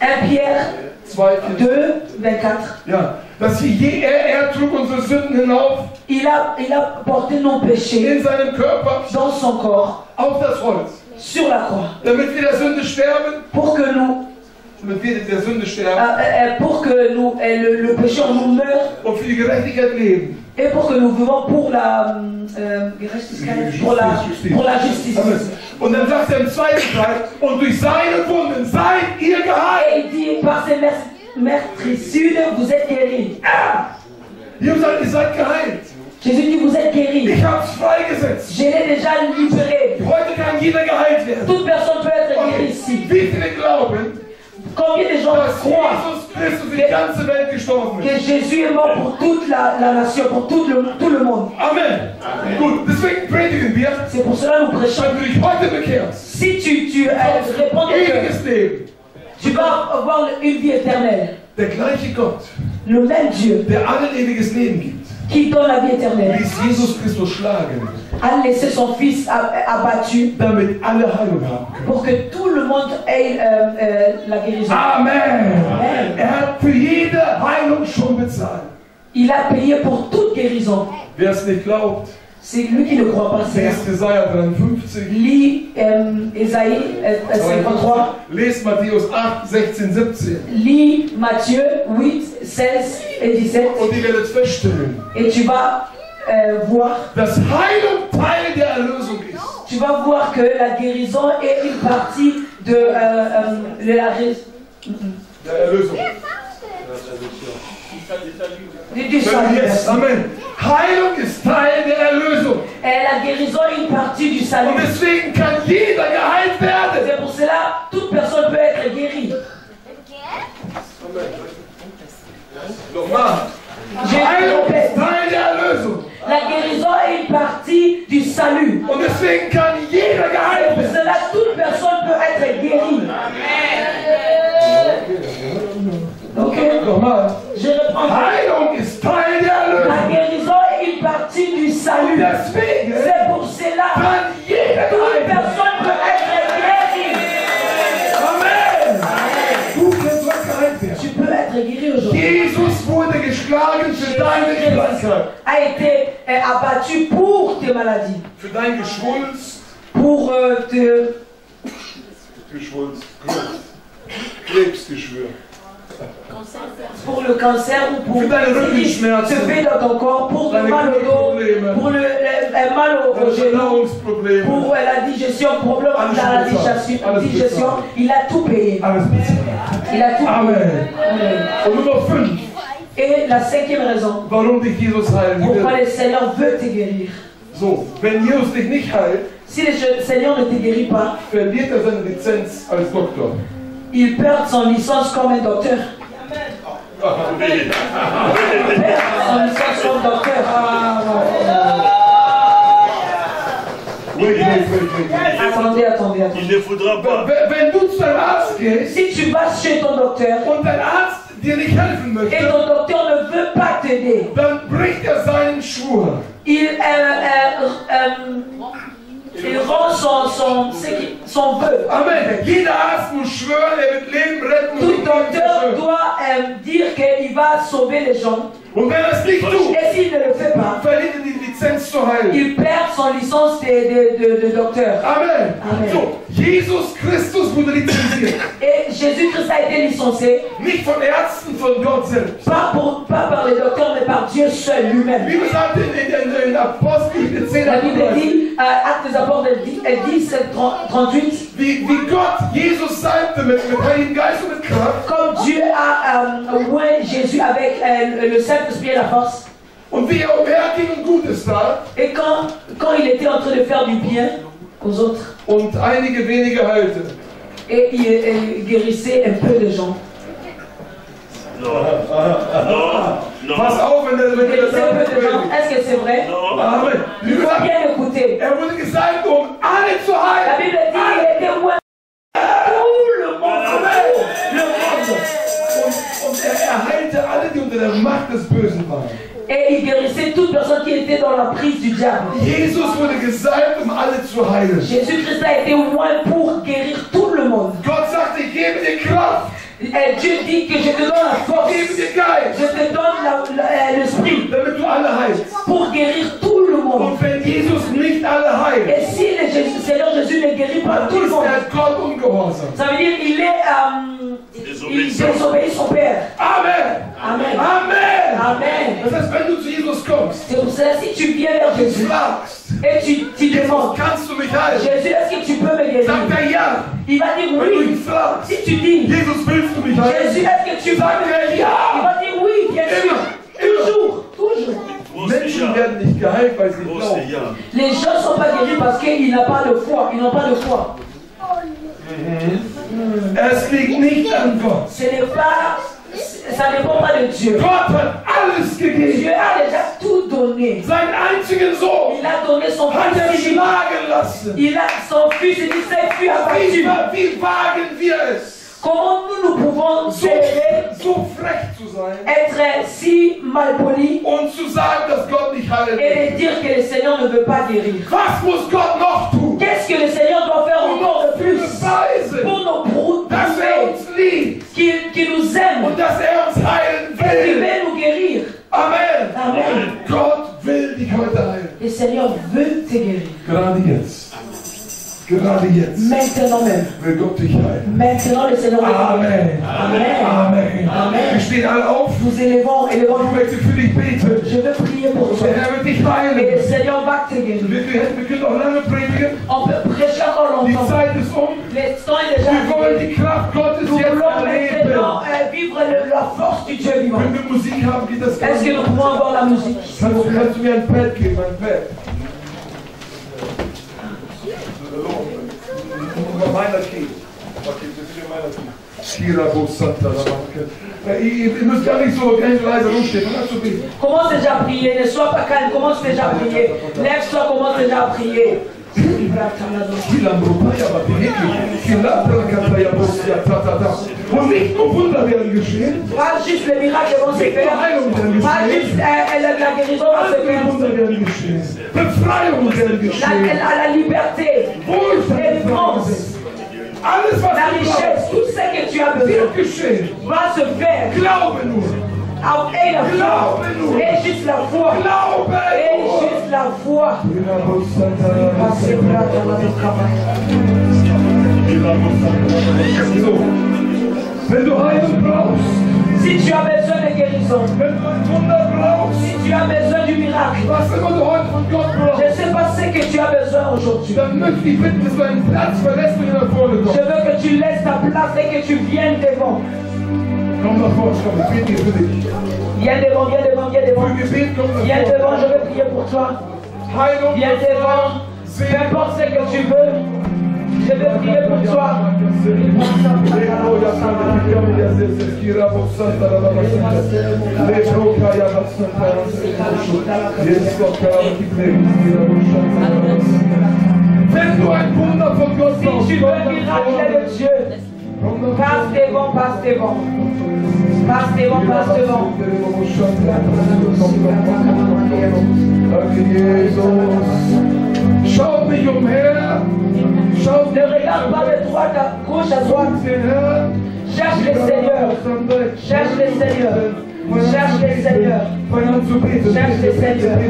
1 Pierre 2,24. 2, 24. Ja, dass er trug unsere Sünden hinauf Il a porté nos péchés in seinem Körper dans son corps auf das Holz. sur la croix. Damit wir der Sünde sterben. Pour que nous, Damit wir der Sünde sterben. le péché en nous meure. Und für die Gerechtigkeit leben. Et pour que nous vivons pour la justice. Amen. Und dann sagt er im zweiten Teil, und durch seine Wunden seid ihr geheilt. Et il dit, par ses meurtrissures, vous êtes guéris. Jesus sagt, ihr seid geheilt. Jésus dit, vous êtes guéris. Ich hab's freigesetzt. Je l'ai déjà libéré. Heute kann jeder geheilt werden. Toute personne peut être guérie Und ici. wie viele glauben, Combien de gens dass croient Jesus Christus für die ganze Welt gestorben que ist? Jésus est mort pour toute la nation, pour tout le monde? Amen. Gut, deswegen predigen wir, C'est pour cela que nous prêchons. wenn du dich heute bekehrst, Si tu réponds de cœur, ewiges Leben. tu vas avoir une vie éternelle. Der gleiche Gott, Le même Dieu der allen ewiges Leben gibt, qui donne la vie éternelle ließ Jesus Christus schlagen, a laissé son fils abattu damit alle Heilung haben können. pour que tout le monde ait la guérison. Amen. Amen. Hat für jede Heilung schon bezahlt. Il a payé pour toute guérison. Wer es nicht glaubt, C'est lui qui ne croit pas. C'est lest Jesaja 53. lis Ésaïe 53. Lest Matthäus 8, 16, 17. Lis Matthieu 8, 16 et 17. Und ihr werdet feststellen, Et tu vas voir, dass Heilung Teil der Erlösung ist. tu vas voir que la guérison est une partie de la Der Erlösung. du salut. Yes, Amen. Heilung ist Teil der Erlösung. Et la guérison est une partie du salut. Und deswegen kann jeder geheilt werden. C'est pour cela toute personne peut être guérie. Nochmal. Heilung ist Teil der Erlösung. La guérison est une partie du salut. Und deswegen kann jeder geheilt Pour werden. cela toute personne peut être guérie. Ok? Nochmal. Je reprends. Heilung ist Teil der La Erlösung. guérison est une partie du salut. Deswegen C'est pour cela kann jeder toute geheilt werden. personne peut être guérie. Amen. Du kannst was geheilt werden. Tu peux être guéri aujourd'hui. Jesus wurde geschlagen für deine Krankheit. A été abattu pour tes maladies, Für dein Geschwulst. pour Geschwulst. Krebsgeschwür. pour le cancer ou pour Für deine te Rückenschmerzen. fait dans ton corps, pour le Deine mal au dos, Knieprobleme. pour le mal au Deine genou, Verdauungsprobleme. pour la digestion, problème Alles dans la bezahlt. Alles digestion. bezahlt. Il a tout payé. Alles bezahlt. Il a tout payé. Amen. Amen. Und Nummer 5. Et la cinquième raison, Warum dich Jesus heilen pourquoi will. le Seigneur veut te guérir. So, wenn Jesus dich nicht heilt, Si le Seigneur ne te guérit pas, verliert er seine Lizenz als Doktor. il perd son licence comme un docteur. Il perd son licence comme docteur. Wait. Attendez. Il ne faudra pas. Wenn du zu deinem Arzt gehst Si tu vas chez ton docteur und dein Arzt dir nicht helfen et möchte, ton docteur ne veut pas t'aider, dann bricht seinen Schwur. il rend son vœu. Amen. Jeder Arzt muss schwören, wird Leben retten. Tout docteur doit dire qu'il va sauver les gens. Und wenn es nicht tut, Et s'il ne le fait pas, verliert die Lizenz zu heilen. il perd son licence de docteur. Amen. Amen. So, Jesus Christus wurde lizenziert. Et Jésus-Christ a été licencié, Nicht von Ärzten, von Gott selbst. pas par les docteurs, mais par Dieu seul lui-même. Wie gesagt in Apostelgeschichte 10, La Bible dit, Actes des Apôtres, elle dit 38, wie Gott Jesus salbte mit Heiligen Geist und mit Kraft. comme Dieu a oint Jésus avec le Saint-Esprit et la force. Und wie er ging und Gutes tat. Et quand il était en train de faire du bien aux autres, Und einige wenige heilte. et il guérissait un peu de gens. Pass auf, wenn der Guérissait un peu de gens. Est-ce que c'est vrai? Amen. Il faut bien écouter. Er wurde gesalbt, alle zu La heilen. Bible dit qu'il était oint tout le monde. Le monde. Und er heilte alle, die unter der Macht des Bösen waren. Et il guérissait toute personne qui était dans la prise du diable. Jesus wurde gesalbt, alle zu heilen. Jésus-Christ a été oint pour guérir tout le monde. Gott sagte, ich gebe dir Kraft, Et Dieu dit que je te donne la force, ich gebe dir Geist, je te donne l'esprit damit du alle heilst. pour guérir tout le monde. Und wenn Jesus nicht alle heilt, Et si le Seigneur Jésus ne guérit pas tout le ist monde, er Gott ungehorsam. ça veut dire qu'il désobéit son Père. Amen. Amen. Amen. Amen. Das heißt, wenn du zu Jesus kommst, C'est pour cela, si tu viens vers du Jésus fragst, et tu demandes, kannst du mich heilen? Jésus, est-ce que tu peux me guérir? Sagt er ja. Il va dire Wenn du ihn oui. fragst, Si tu dis, Jesus, willst du mich Jésus, heilen? est-ce que tu peux Sagt me er guérir? Il ja. va dire oui, bien sûr. Toujours, toujours. Menschen werden nicht geheilt, weil sie nicht glauben. Les gens ne sont pas guéris parce qu'ils n'ont pas de foi. Ils n'ont pas de foi. Es liegt nicht an Gott. Ce n'est pas, ça ne dépend pas de Dieu. Gott hat alles gegeben. Dieu a déjà tout donné. Seinen einzigen Sohn Il a donné son hat er fils. schlagen lassen. Il a son fils et il s'est fut abattu. Wie wagen wir es, Comment nous pouvons so frech zu sein être si malpolis und zu sagen, dass Gott nicht heilen will? et de dire que le Seigneur ne veut pas guérir? Was muss Gott noch tun, Qu'est-ce que le Seigneur doit faire um encore noch de zu plus beweisen, pour nous dass er uns liebt qu'il nous aime und dass er uns heilen et qu'il will? veut nous guérir? Amen. Amen. Gott will dich heute heilen. Le Seigneur veut te guérir. Gerade jetzt. Gerade jetzt Maintenant même. will Gott dich heilen. Maintenant le Seigneur veut te guérir. Amen. Amen. Amen. Amen. Wir stehen alle auf. Nous élevons. Ich möchte für dich beten. Je veux prier pour toi. Der Herr wird dich Et le heilen. Seigneur va te guérir. Wir können auch lange predigen. On peut prêcher encore Die longtemps. Zeit ist um. Le temps est déjà Wir wollen arrivé. die Kraft Gottes Nous jetzt voulons erleben. maintenant vivre la force du Dieu vivant. Wenn wir Musik haben, geht das Est-ce que nous pouvons avoir la musique? Kannst du mir ein Pad geben, ein Pad? Meiner Key. Okay, das ist ja meiner Key. Kira Bosanta, ihr müsst gar nicht so leise rumstehen, kannst du beten. Commence déjà à prier, ne sois pas calme, commence déjà à prier. Lève-toi, commence déjà à prier. Und nicht nur Wunder werden geschehen, Pas juste les miracles vont se faire, pas juste la guérison va se faire. Wunder werden geschehen, Befreiung werden geschehen, La liberté, Wohlstand délivrance, alles was la du brauchst, richesse, tout ce que tu as besoin wird geschehen. va se faire. Glaube nur, Et la foi, et juste la foi, glaube et nur. juste la foi. So, wenn du Heilung brauchst, Si tu as besoin de guérison, wenn du ein Wunder brauchst, si tu as besoin du miracle, was immer du heute von Gott je brauchst, ne sais pas ce que tu as besoin aujourd'hui. dann möchte ich bitten, dass du einen Platz verlässt und nach vorne Je kommst. veux que tu laisses ta place et que tu viennes devant. Komm nach vorne, komm, ich bete hier für dich. Viens devant, viens devant, viens devant. Für Gebet komm nach Viens devant, vorne. je veux prier pour toi. Heilung, Viens devant, peu importe ce que tu veux. Je veux prier pour toi. Wenn du ein Wunder von Gott Si brauchst, tu veux un miracle de Dieu, Passe devant, passe devant. Passe devant, passe devant. Schaut nicht umher. Schaut Ne regarde pas de droite à gauche, à droite. Cherche le Seigneur. Cherche le Seigneur. Cherche le Seigneur. Cherche le Seigneur.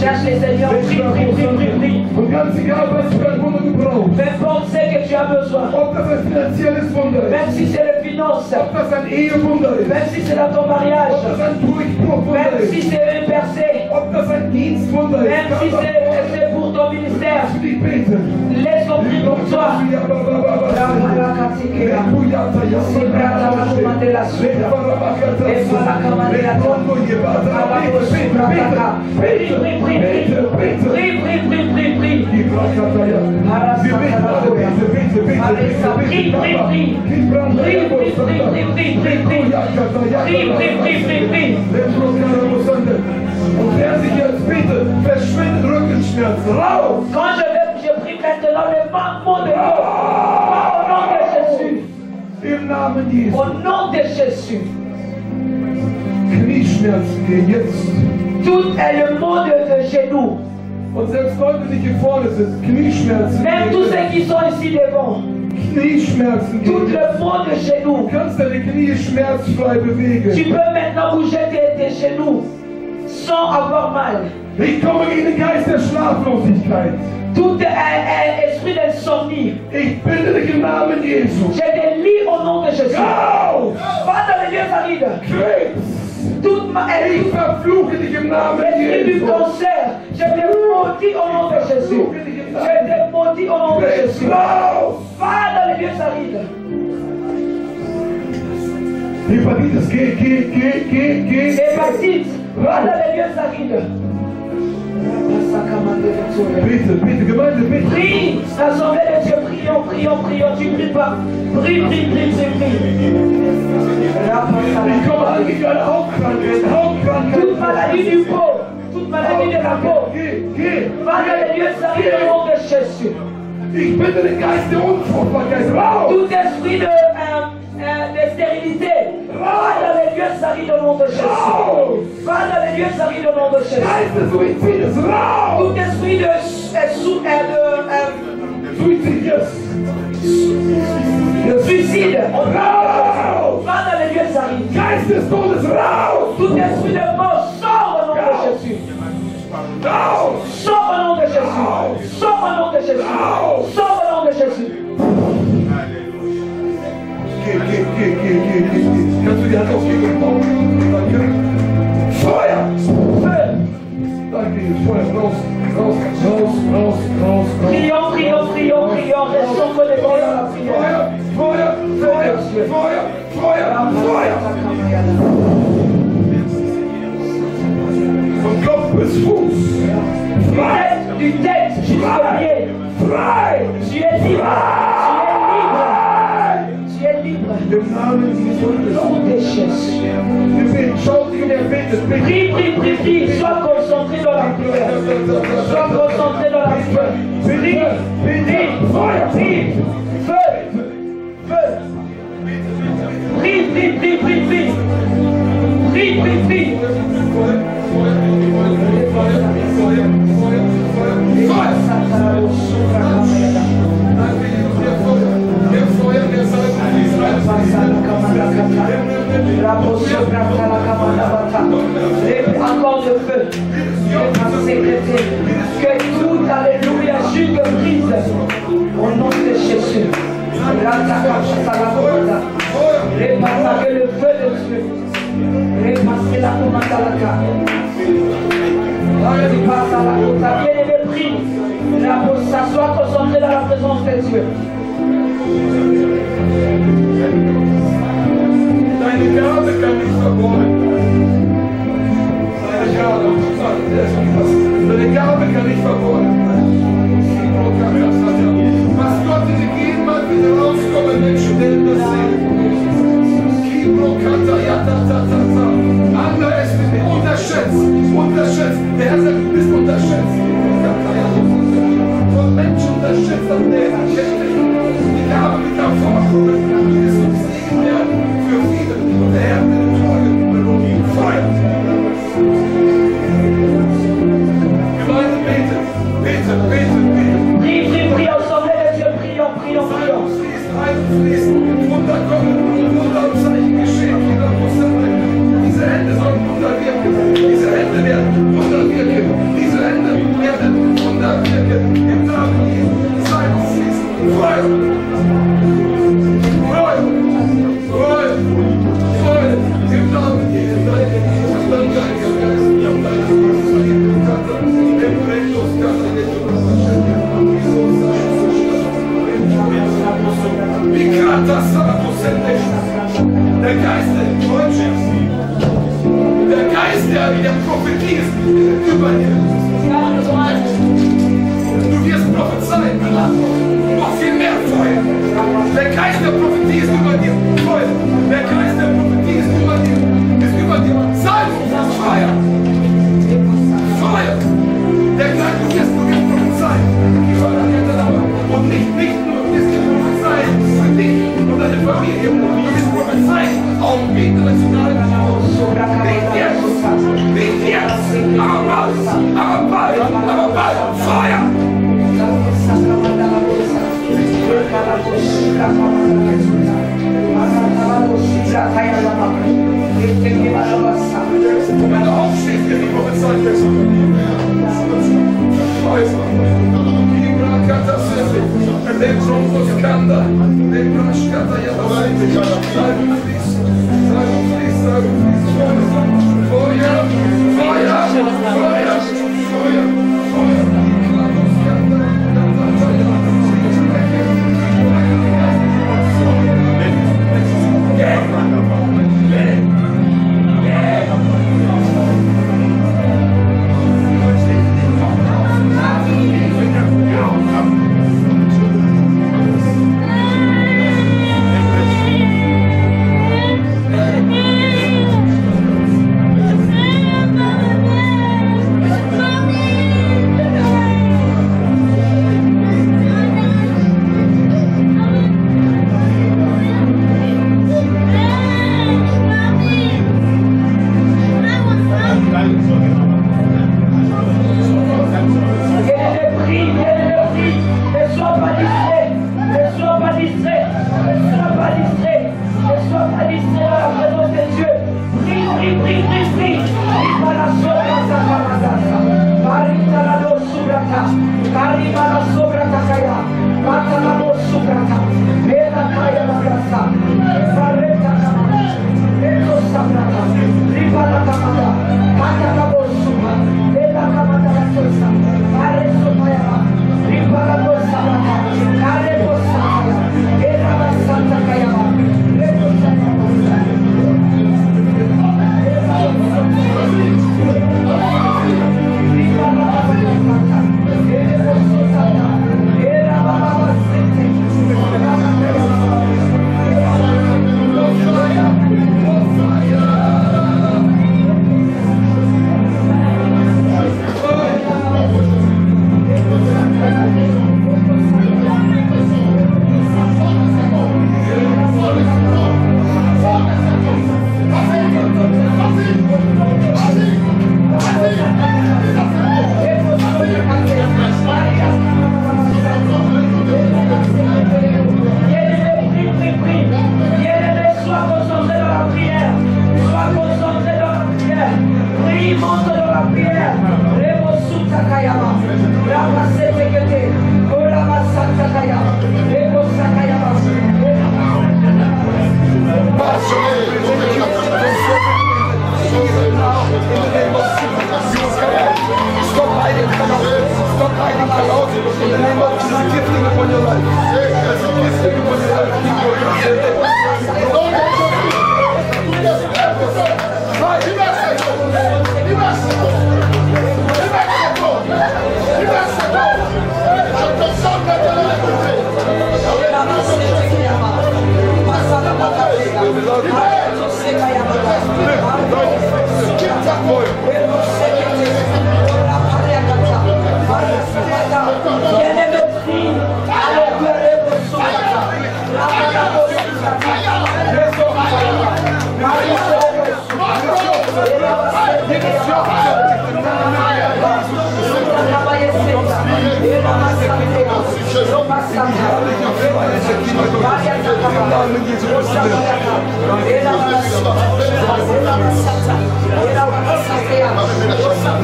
Cherche le Seigneur. Prie, prie, prie, prie, prie. Und ganz egal, was für ein Wunder du brauchst. Peu importe ce que tu as besoin. Ob das ein finanzielles Wunder ist. Même si c'est les finances. Ob das ein Ehewunder ist. Même si c'est dans ton mariage. Ob das ein Durchbruchwunder Même ist. si c'est une percée. Ob das ein Dienstwunder ist. Même si c'est pour ton ministère. Lass dich beten. Laisse qu'on prie pour toi. Und wer sich jetzt betet, verschwindet Rückenschmerzen. Raus! Quand je prie maintenant le mot de Dieu. Au nom de Jésus. Im Namen Jesu. Au nom de Jésus. Knieschmerzen gehen jetzt. Tout est le mot de genoux. Und selbst Leute, die hier vorne sind, Knieschmerzen Même tous ceux qui sont ici devant. Knieschmerzen Tout gehen. le mot de genoux. Du kannst deine Knie schmerzfrei bewegen. Tu peux maintenant bouger tes genoux sans avoir mal. Ich komme gegen den Geist der Schlaflosigkeit. Tout esprit d'insomnie. Ich binde dich im Namen Jesu. Je te lis au nom de Jésus. Raus! Va dans les lieux arides. Krebs! Toute Ich verfluche dich im Namen l'esprit du Jesu. cancer. Je te maudis au nom de Jésus. Je te maudis au nom de Krebs, Jésus. raus! Va dans les lieux arides. Hepatitis, geh. Hépatite. Va dans les lieux arides. Bitte, Gemeinde, bitte. Prie, l'assemblée de Dieu, prions, tu pries pas. Prie. Ich komme eigentlich an Hautkrankheit. Toute maladie du peau, toute maladie de la peau, Geh. va dans les lieux arides au nom de Jésus. Ich binde den Geist der Unfruchtbarkeit. Raus! Tout esprit de stérilité, va dans les lieux arides au nom de Jésus. Va dans les lieux arides au nom de Jésus. Geist des Suizides. Raus! Tout esprit de suicide, Raus! va dans les lieux arides. Geist des Todes. Raus! Tout esprit de mort, sors au nom de Jésus. Raus! Sors au nom de Jésus. Sors au nom de Jésus. Sors au nom de Jésus. Geh. Kannst du die Hand aufgeben? Danke. Feuer! Feu. Danke, Feuer. Raus. Prions. Restons connectés dans la prière. Feuer! Von Kopf bis Fuß. Frei! Du tête jusqu'au pied. Frei! Tu es libre. Tu es libre. Im Namen Jesu. Nom de Jésus. Wir beten. Schaut dich und er betet. Prie. Sois concentré dans la prière. Sois concentré dans la prière. Prie. Feuer! Feu. Prie. Encore de feu. Que tout, alléluia, juge brise. Au nom de Jésus. Répassez le feu de Dieu. Répassez la commande à la carte. Bien-aimé, prie. S'assoit concentré dans la présence de Dieu. Deine Gabe kann nicht verborgen Deine Gabe kann nicht verborgen sein. Was Gott dir gegeben hat, wird rauskommen, Menschen werden das sehen. Unterschätzt. Der Herr sagt, du bist unterschätzt. Von Menschen unterschätzt, dass der erkennt, die Gabe mit hervorkommen. der Prophetie ist über dir. Du wirst prophezeien. Noch viel mehr Feuer. Der Geist der Prophetie ist über dir. Feuer. Der Geist der Prophetie ist über dir. Ist über dir. Salbung. Feuer. Feuer. Der Geist, du wirst prophezeien. Und nicht nur, du wirst prophezeien für dich und deine Familie. Du wirst prophezeien auf internationalen Niveau. Nicht jetzt. Aber bald. Feuer. Wenn du aufstehst, wird die Prophezeiung besser.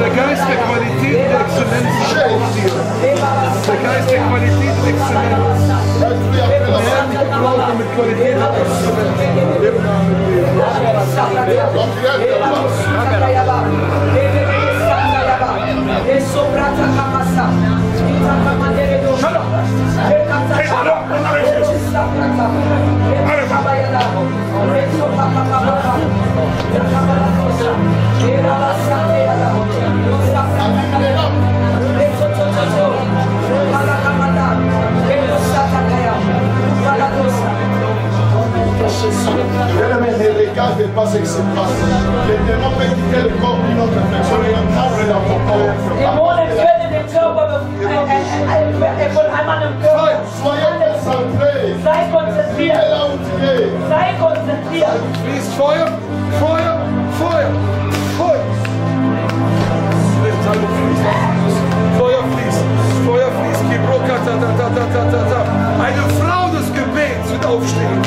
Der Geist der Qualität und Exzellenz ist auf dir. Der Geist der Qualität und Exzellenz. Der Herr dich gebrauchen mit Qualität und Exzellenz. Era se passe. Les démons peuvent quitter le corps d'une autre personne et entrer dans ton corps. Dämonen können den Körper von einem anderen Körper. Soyez concentrés. Sei konzentriert. Et là où tu es. Sei konzentriert. Fließt Feuer, Feuer, Feuer, Feuer. Feuer fließt, Feuer fließt. Eine Frau des Gebets wird aufstehen.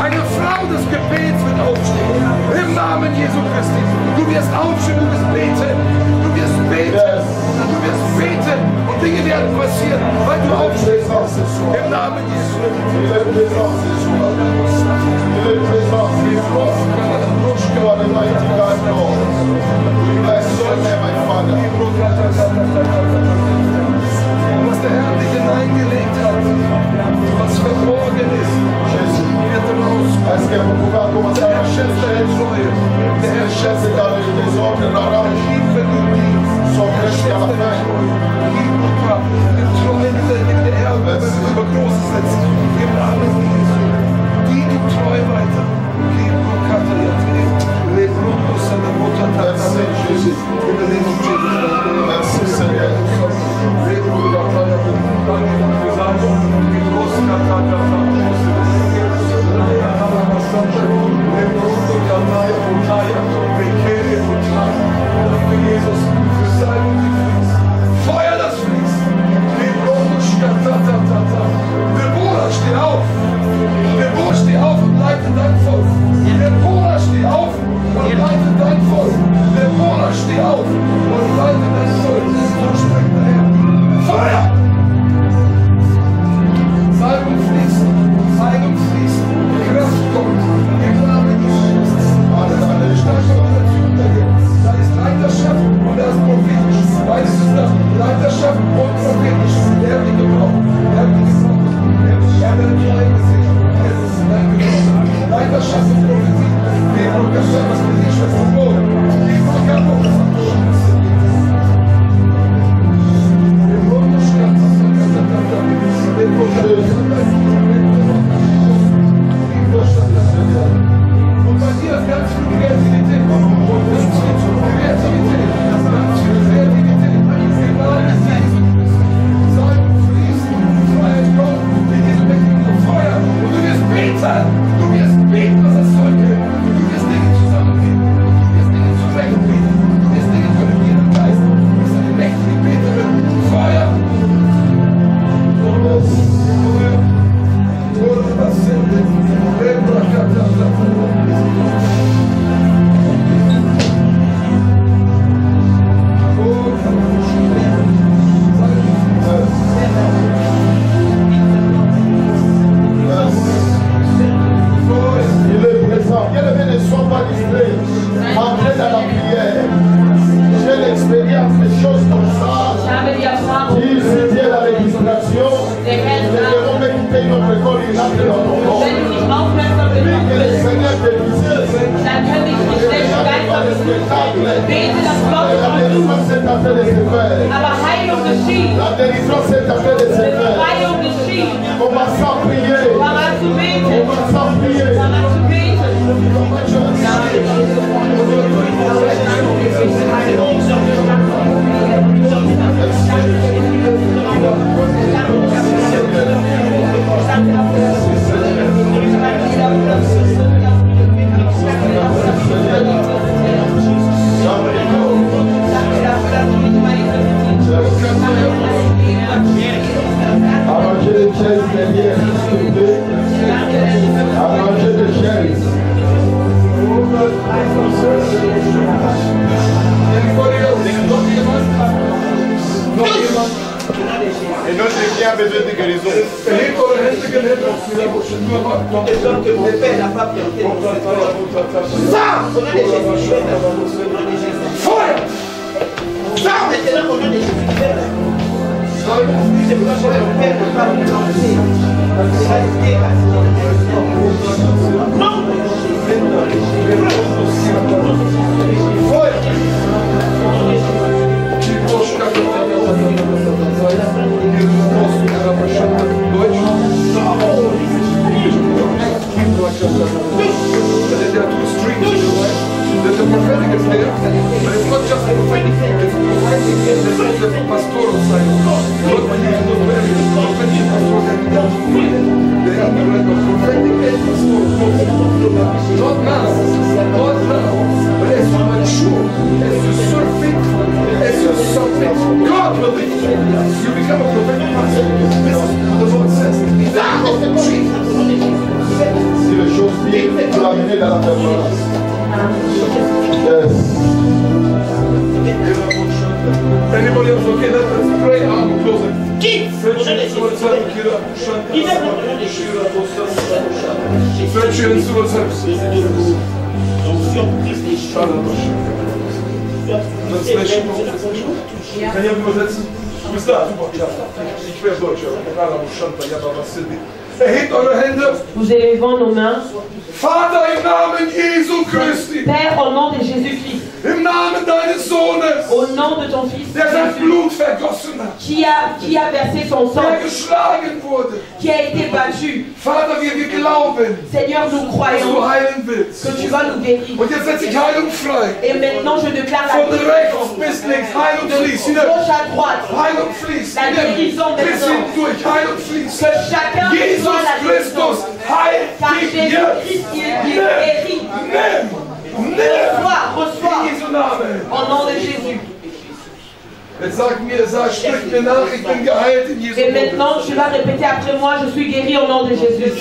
Eine Frau des Gebets wird aufstehen. Im Namen Jesu Christi. Du wirst aufstehen, du wirst beten. Du wirst beten. Du wirst beten. Und Dinge werden passieren, weil du aufstehst. Im Namen Jesu. Il est présent ce soir. Il est présent ce soir. You are the mighty God, Lord. We bless your name, my Father. Was der Herr dich hineingelegt hat, was verborgen ist, wird rauskommen. Est-ce que vous pouvez commencer à chercher Der Herr chercher dans les désordres, dans la Liebe du Dienst, son jusqu'à la fin. Liebe Gott, im Treue in der Erde, über Großes setzt, im Namen Jesu. Die du treu weiter. Liebe Gott, Merci Seigneur. Feuer, das fließt. Deborah, steh auf. Deborah, steh auf und leite dein Volk. Deborah, steh auf und leite dein Volk. Deborah, steh auf und leite dein Volk. So spricht der Herr. Feuer! Salbung fließt. Heilung fließt. Kraft kommt. Im Namen Jesu. Da ist Leiterschaft und da ist prophetisch. Weißt du das? Leiterschaft und prophetisch. Der hat dich gebraucht. Der hat dich gebraucht. Er hat dich eingesehen. Es ist dein Gebrauch. Leiterschaft und Prophetie. Der Prokaschaft, was für dich ist verboten. Die Prokaschaft. Und bei dir ist ganz viel Kreativität. Du wirst beten, was das sollte. Du wirst Dinge zusammenbringen. Du wirst Dinge zurechtbringen. Du wirst Dinge korrigieren im Geist. Du bist eine mächtige Beterin. Feuer! Il est présent. Bien-aimé, ne sois pas distrait. Entrez dans la prière. J'ai l'expérience des choses comme ça. Ich habe die Erfahrung, Si c'était la législation, les démons me quitter notre corps, ils entrent dans ton corps. wenn du nicht aufmerksam Puis bist, que le Seigneur te disait, dann können dich die schlechten Geister spectacle. beten, dass Gott La kommt. délivrance est en train de se faire. Aber Heilung geschieht, La délivrance est en train de se faire. Befreiung geschieht. Commence à prier. Fang an zu beten, Commence à prier. fang an zu beten. Arrangez les chaises derrière, s'il vous plaît. Arrangez les chaises. Et notre qui a besoin de guérison. There are two streams. God will lead you. You become a prophetic pastor. This is the Lord says. That of the tree. Si les choses viennent, tu l'amener dans la permanence. Yes. Anybody else okay? Let's pray. I'm closing. Kann ich übersetzen? Du bist da, super. Ich wäre Deutsch. Erhebt eure Hände. Nous élevons nos mains. Vater, im Namen Jesu Christi. Père, au nom de Jésus-Christ. Im Namen deines Sohnes. Au nom de ton Fils. Der sein Blut vergossen hat. Qui a versé son sang. Der geschlagen wurde. Qui a été battu. Vater, wir glauben. Seigneur, nous croyons. Dass du heilen willst. Que tu vas nous guérir. Und jetzt setze ich Heilung frei. Et maintenant, je déclare la Von rechts bis links. Heilung fließt. de gauche à droite. Heilung fließt. La guérison Bis maintenant. durch. Heilung fließt. Que chacun Jesus reçoive la Christus guérison. heilt Car dich Jésus-Christ, il guérit. Nimm. Reçois. In Jesu Namen. Au nom de Jésus. Jetzt sprich mir nach, ich bin geheilt in Jesu Et Namen. maintenant, tu vas répéter après moi, je suis guéri au nom de Jésus.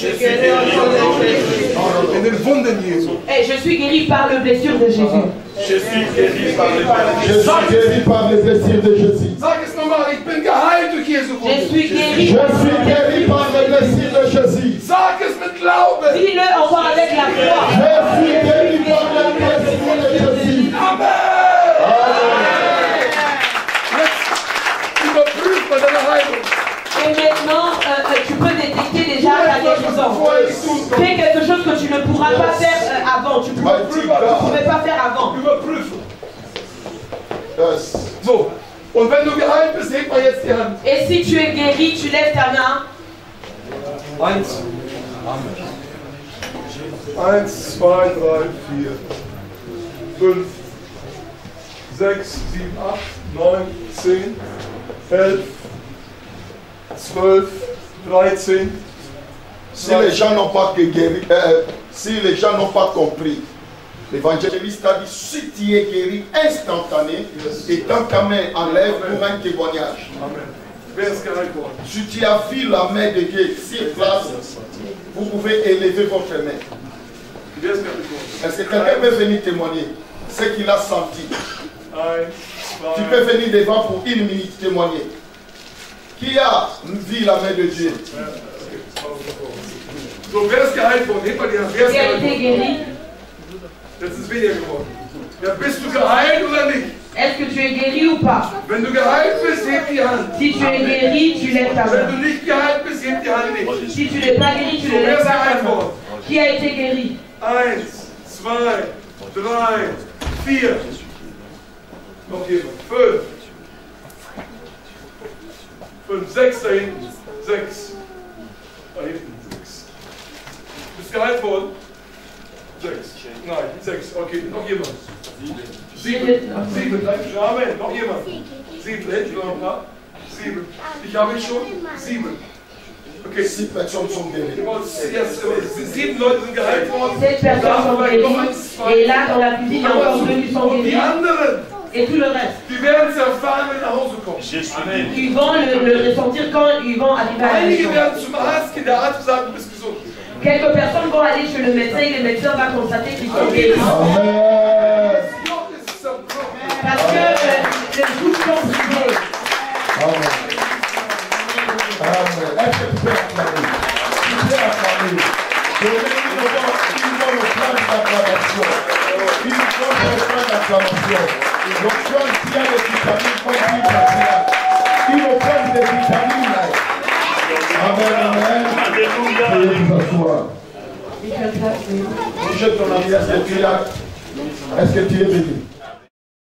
In den Wunden Jesu. Et je suis guéri par le blessure de Jésus. Je suis guéri par les Je suis guéri par les blessures de Jésus. Sag es nochmal, ich bin geheilt durch Jesu Je Wunden. suis guéri Je par le suis guéri par les blessures de Jésus. Sag es mit Glauben. Dis-le encore avec la foi. Je suis guéri par les blessures de Jésus. Amen. Jetzt überprüf mal deine Heilung. Et maintenant, tu peux détecter déjà ta guérison. Fais quelque chose que tu ne pourras pas faire avant. Tu ne pouvais pas faire avant. Überprüfen. Yes. So, und wenn du geheilt bist, heb mal jetzt die Hand. Et si tu es guéri, tu lèves ta main. 1, 2, 3, 4, 5, 6, 7, 8, 9, 10, 11, 12, 13. Si les gens n'ont pas guéri, si les gens n'ont pas compris, l'évangéliste a dit si tu es guéri instantané, et tends ta main en l'air pour un témoignage. Amen. Wer ist geheilt worden? Si tu as vu la main de Dieu sur place, vous pouvez élever votre main. Wer ist geheilt worden? Est-ce que quelqu'un peut venir témoigner ce qu'il a senti? 1, 2, Tu peux venir devant pour 1 minute témoigner. Qui a vu la main de Dieu? So, wer ist geheilt worden? Heb mal die Hand. Wer ist Qui a geheilt été worden? guéri? Jetzt ist weniger geworden. Ja, bist du geheilt oder nicht? Est-ce que tu es guéri ou pas? Wenn du geheilt bist, heb die Hand. Si tu es guéri, tu lèves ta Wenn main. du nicht geheilt bist, heb die Hand nicht. Si tu n'es pas guéri, tu So, ne wer lèves ist pas ta geheilt main. worden? Qui a été guéri? 1, 2, 3, 4. Noch jemand? 5. 5, 6 da hinten. 6. Da hinten. 6. Bist geheilt worden? 6. Nein, 6. Okay, noch jemand? 7. 7. Amen. Noch jemand? 7. Hätte noch ein paar? 7. Ich habe schon 7. Okay. 6 personnes sont guéries. 7 Leute sind geheilt worden. 7 personnes sont guéries. Et là, dans la cuisine, il y a encore 2 qui sont Und die guéris. anderen, Et tout le reste. die werden es erfahren, wenn sie nach Hause kommen. Je suis guéri. Ils vont le ressentir quand ils vont arriver à la Einige maison. werden zum Arzt gehen, der Arzt sagt, du bist gesund. Quelques personnes vont aller chez le médecin et le médecin va constater qu'ils sont guéris. Amen. Gott ist zerbrochen. Parce que les joues sont brisées. Amen. Amen. Est-ce que tu peux acclamer? Tu peux acclamer. Donnez-nous le plan d'acclamation. Il faut le plan d'acclamation. Donc, quand il y a des vitamines, comme il faut prendre des vitamines. Amen, amen. Alléluia. Veuillez vous asseoir. Je ton ami, est-ce que tu es béni?